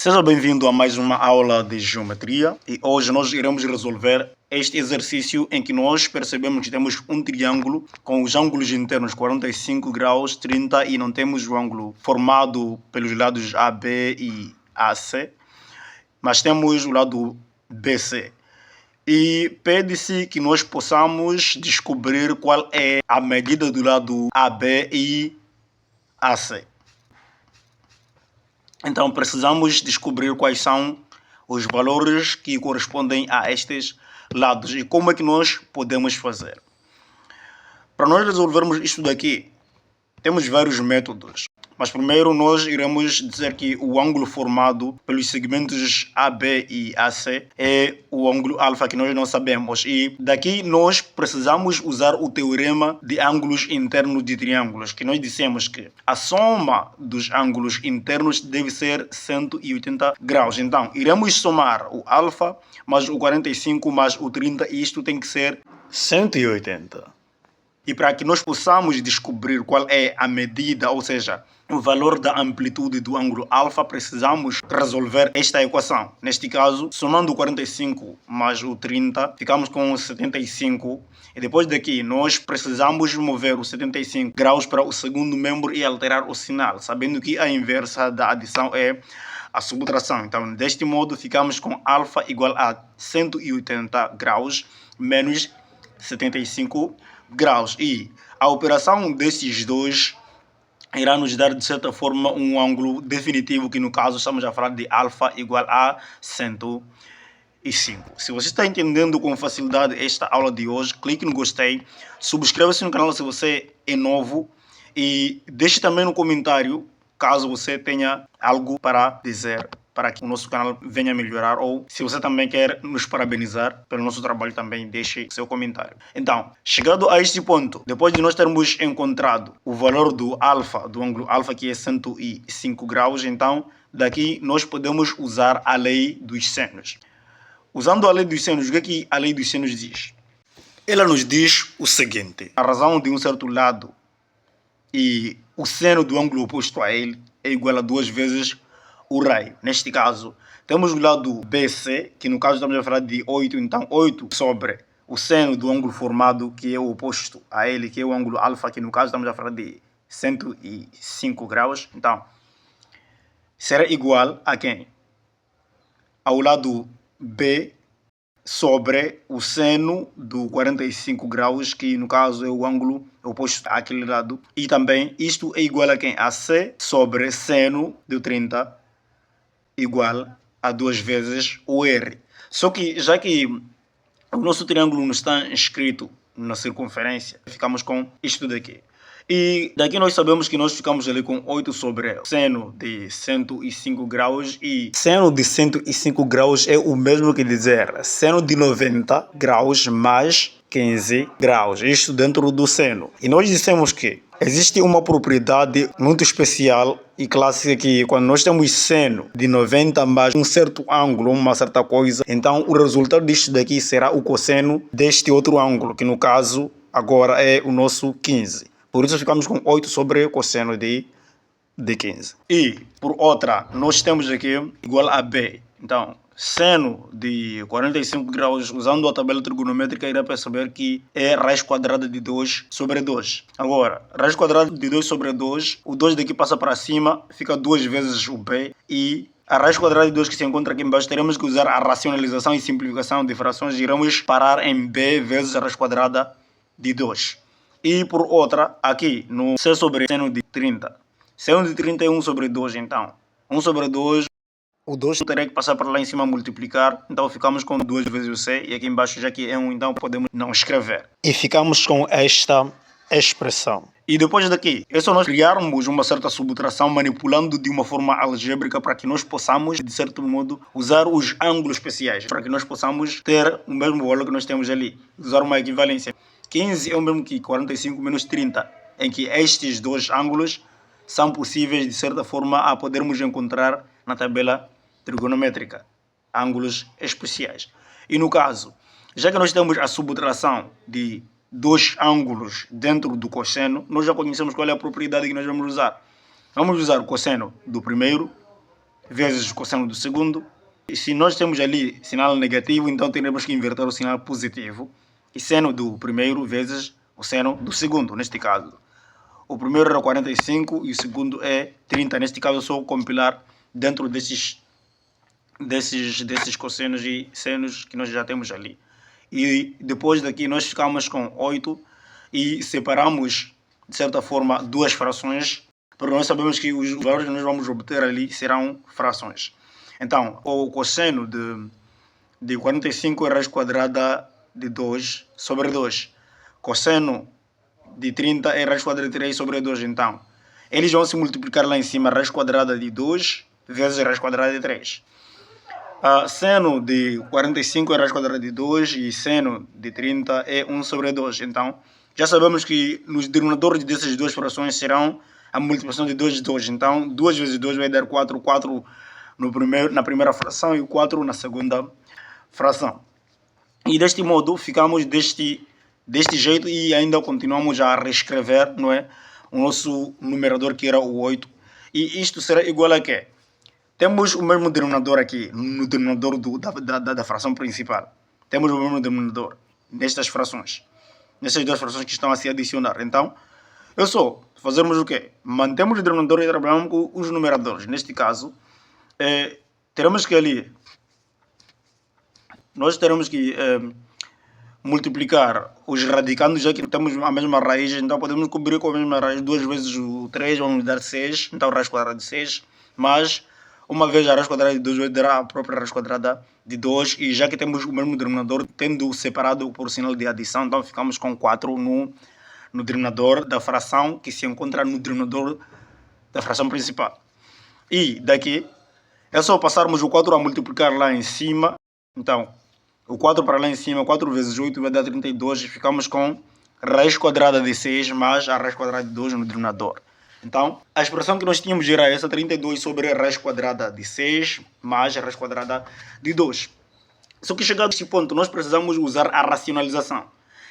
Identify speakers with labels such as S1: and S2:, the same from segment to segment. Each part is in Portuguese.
S1: Seja bem-vindo a mais uma aula de geometria e hoje nós iremos resolver este exercício em que nós percebemos que temos um triângulo com os ângulos internos 45 graus, 30 e não temos o ângulo formado pelos lados AB e AC, mas temos o lado BC. E pede-se que nós possamos descobrir qual é a medida do lado AB e AC. Então precisamos descobrir quais são os valores que correspondem a estes lados e como é que nós podemos fazer. Para nós resolvermos isto daqui, temos vários métodos. Mas primeiro nós iremos dizer que o ângulo formado pelos segmentos AB e AC é o ângulo alfa que nós não sabemos. E daqui nós precisamos usar o teorema de ângulos internos de triângulos, que nós dissemos que a soma dos ângulos internos deve ser 180 graus. Então, iremos somar o alfa mais o 45 mais o 30 e isto tem que ser 180. E para que nós possamos descobrir qual é a medida, ou seja, o valor da amplitude do ângulo alfa, precisamos resolver esta equação. Neste caso, somando o 45 mais o 30, ficamos com 75. E depois daqui, nós precisamos mover os 75 graus para o segundo membro e alterar o sinal, sabendo que a inversa da adição é a subtração. Então, deste modo, ficamos com alfa igual a 180 graus menos 75 graus. E a operação desses dois irá nos dar, de certa forma, um ângulo definitivo, que no caso estamos a falar de alfa igual a 105. Se você está entendendo com facilidade esta aula de hoje, clique no gostei, subscreva-se no canal se você é novo e deixe também no comentário caso você tenha algo para dizer, para que o nosso canal venha melhorar, ou se você também quer nos parabenizar pelo nosso trabalho, também deixe seu comentário. Então, chegado a este ponto, depois de nós termos encontrado o valor do alfa, do ângulo alfa, que é 105 graus, então daqui nós podemos usar a lei dos senos. Usando a lei dos senos, o que a lei dos senos diz? Ela nos diz o seguinte: a razão de um certo lado e o seno do ângulo oposto a ele é igual a 2 vezes o raio. Neste caso, temos o lado BC, que no caso estamos a falar de 8, então 8 sobre o seno do ângulo formado, que é o oposto a ele, que é o ângulo alfa, que no caso estamos a falar de 105 graus. Então, será igual a quem? Ao lado B sobre o seno do 45 graus, que no caso é o ângulo oposto àquele lado. E também isto é igual a quem? A C sobre seno do 30 igual a 2 vezes o R. Só que já que o nosso triângulo não está inscrito na circunferência, ficamos com isto daqui. E daqui nós sabemos que nós ficamos ali com 8 sobre seno de 105 graus. E seno de 105 graus é o mesmo que dizer seno de 90 graus mais 15 graus. Isto dentro do seno. E nós dissemos que existe uma propriedade muito especial e clássica, que quando nós temos seno de 90 mais um certo ângulo, uma certa coisa, então o resultado disto daqui será o cosseno deste outro ângulo, que no caso agora é o nosso 15. Por isso ficamos com 8 sobre cosseno de 15. E, por outra, nós temos aqui igual a B. Então, seno de 45 graus, usando a tabela trigonométrica, irá perceber que é raiz quadrada de 2 sobre 2. Agora, raiz quadrada de 2 sobre 2, o 2 daqui passa para cima, fica 2 vezes o B. E a raiz quadrada de 2 que se encontra aqui embaixo, teremos que usar a racionalização e simplificação de frações. Iremos parar em B vezes a raiz quadrada de 2. E por outra, aqui no C sobre seno de 30. Seno de 30 é 1 sobre 2, então 1 sobre 2, o 2 terá que passar para lá em cima multiplicar, então ficamos com 2 vezes o C, e aqui embaixo já que é 1, então podemos não escrever. E ficamos com esta expressão. E depois daqui, é só nós criarmos uma certa subtração manipulando de uma forma algébrica para que nós possamos, de certo modo, usar os ângulos especiais, para que nós possamos ter o mesmo valor que nós temos ali, usar uma equivalência. 15 é o mesmo que 45 menos 30, em que estes dois ângulos são possíveis, de certa forma, a podermos encontrar na tabela trigonométrica, ângulos especiais. E no caso, já que nós temos a subtração de dois ângulos dentro do cosseno, nós já conhecemos qual é a propriedade que nós vamos usar. Vamos usar o cosseno do primeiro vezes o cosseno do segundo. E se nós temos ali sinal negativo, então teremos que inverter o sinal positivo. E seno do primeiro vezes o seno do segundo, neste caso. O primeiro era 45 e o segundo é 30. Neste caso, eu só compilar dentro desses cossenos e senos que nós já temos ali. E depois daqui nós ficamos com 8 e separamos, de certa forma, duas frações, porque nós sabemos que os valores que nós vamos obter ali serão frações. Então, o cosseno de 45 é raiz quadrada de 2 sobre 2. Cosseno de 30 é raiz quadrada de 3 sobre 2. Então, eles vão se multiplicar lá em cima, raiz quadrada de 2 vezes raiz quadrada de 3. Seno de 45 é raiz quadrada de 2 e seno de 30 é 1 sobre 2. Então, já sabemos que nos denominadores dessas duas frações serão a multiplicação de 2 de 2. Então, 2 vezes 2 vai dar 4, 4 na primeira fração e 4 na segunda fração. E deste modo, ficamos deste jeito e ainda continuamos a reescrever, não é, o nosso numerador, que era o 8. E isto será igual a quê? Temos o mesmo denominador aqui, no denominador da fração principal. Temos o mesmo denominador nestas frações. Nessas duas frações que estão a se adicionar. Então, é só fazermos o quê? Mantemos o denominador e trabalhamos com os numeradores. Neste caso, teremos que ali... Nós teremos que multiplicar os radicandos, já que temos a mesma raiz. Então, podemos cobrir com a mesma raiz. 2 vezes o 3 vamos dar 6. Então, raiz quadrada de 6. Mas... uma vez a raiz quadrada de 2 vai dar a própria raiz quadrada de 2. E já que temos o mesmo denominador, tendo separado por sinal de adição, então ficamos com 4 no denominador da fração que se encontra no denominador da fração principal. E daqui é só passarmos o 4 a multiplicar lá em cima. Então, o 4 para lá em cima, 4 vezes 8 vai dar 32. E ficamos com raiz quadrada de 6 mais a raiz quadrada de 2 no denominador. Então, a expressão que nós tínhamos era essa, 32 sobre a raiz quadrada de 6 mais a raiz quadrada de 2. Só que chegado a este ponto, nós precisamos usar a racionalização.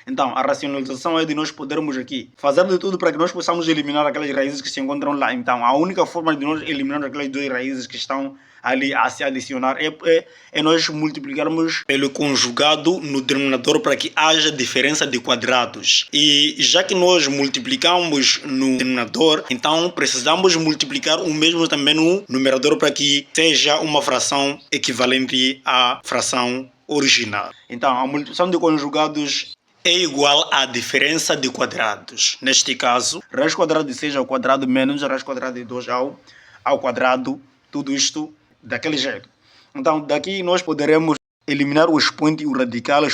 S1: Então, a racionalização é de nós podermos aqui fazer de tudo para que nós possamos eliminar aquelas raízes que se encontram lá. Então, a única forma de nós eliminarmos aquelas duas raízes que estão ali a se adicionar é nós multiplicarmos pelo conjugado no denominador para que haja diferença de quadrados. E já que nós multiplicamos no denominador, então precisamos multiplicar o mesmo também no numerador para que seja uma fração equivalente à fração original. Então, a multiplicação de conjugados é igual à diferença de quadrados. Neste caso, raiz quadrada de 6 ao quadrado menos raiz quadrada de 2 ao quadrado. Tudo isto daquele jeito. Então, daqui nós poderemos eliminar o expoente e o radical.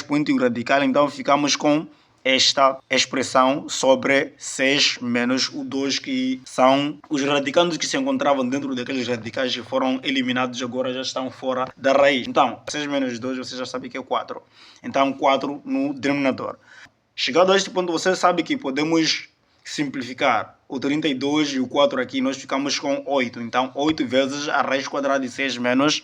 S1: Então, ficamos com esta expressão sobre 6 menos o 2, que são os radicandos que se encontravam dentro daqueles radicais que foram eliminados, agora já estão fora da raiz. Então, 6 menos 2, você já sabe que é 4. Então, 4 no denominador. Chegado a este ponto, você sabe que podemos simplificar o 32 e o 4 aqui, nós ficamos com 8. Então, 8 vezes a raiz quadrada de 6 menos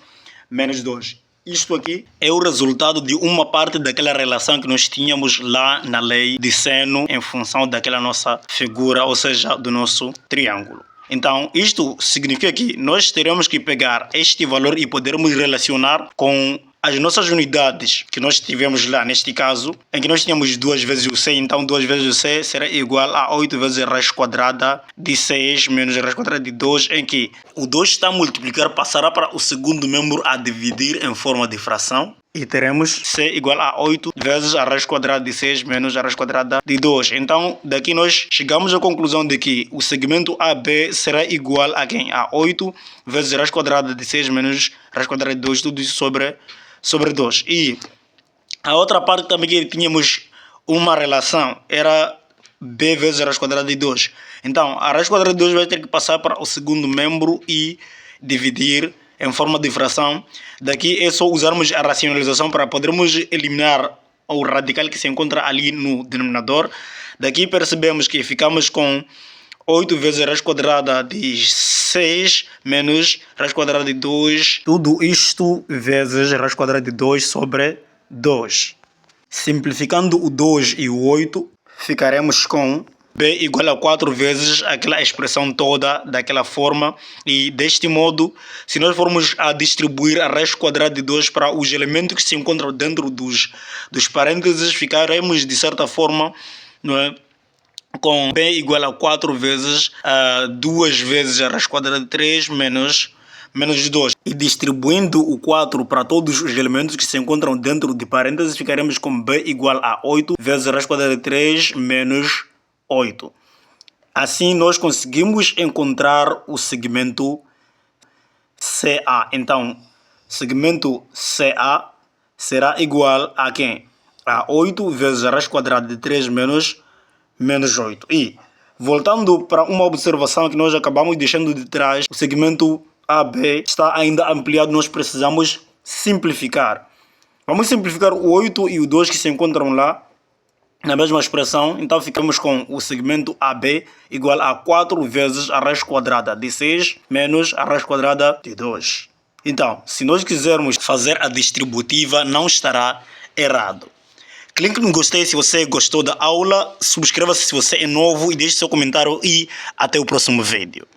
S1: 2. Isto aqui é o resultado de uma parte daquela relação que nós tínhamos lá na lei de seno em função daquela nossa figura, ou seja, do nosso triângulo. Então, isto significa que nós teremos que pegar este valor e podermos relacionar com as nossas unidades que nós tivemos lá, neste caso, em que nós tínhamos 2 vezes o C, então 2 vezes o C será igual a 8 vezes a raiz quadrada de 6 menos a raiz quadrada de 2, em que o 2 está a multiplicar, passará para o segundo membro a dividir em forma de fração. E teremos C igual a 8 vezes a raiz quadrada de 6 menos a raiz quadrada de 2. Então, daqui nós chegamos à conclusão de que o segmento AB será igual a quem? A 8 vezes a raiz quadrada de 6 menos a raiz quadrada de 2, tudo isso sobre 2. E a outra parte também que tínhamos uma relação era B vezes a raiz quadrada de 2. Então, a raiz quadrada de 2 vai ter que passar para o segundo membro e dividir em forma de fração. Daqui é só usarmos a racionalização para podermos eliminar o radical que se encontra ali no denominador. Daqui percebemos que ficamos com 8 vezes a raiz quadrada de 6 menos raiz quadrada de 2. Tudo isto vezes a raiz quadrada de 2 sobre 2. Simplificando o 2 e o 8, ficaremos com B igual a 4 vezes aquela expressão toda daquela forma, e deste modo, se nós formos a distribuir a raiz quadrada de 2 para os elementos que se encontram dentro dos parênteses, ficaremos de certa forma, não é, com B igual a 4 vezes 2 vezes a raiz quadrada de 3 menos 2. E distribuindo o 4 para todos os elementos que se encontram dentro de parênteses, ficaremos com B igual a 8 vezes a raiz quadrada de 3 menos 8. Assim, nós conseguimos encontrar o segmento CA. Então, segmento CA será igual a quem? A 8 vezes a raiz quadrada de 3 menos 8. E, voltando para uma observação que nós acabamos deixando de trás, o segmento AB está ainda ampliado, nós precisamos simplificar. Vamos simplificar o 8 e o 2 que se encontram lá na mesma expressão, então ficamos com o segmento AB igual a 4 vezes a raiz quadrada de 6 menos a raiz quadrada de 2. Então, se nós quisermos fazer a distributiva, não estará errado. Clique no gostei se você gostou da aula, subscreva-se se você é novo e deixe seu comentário e até o próximo vídeo.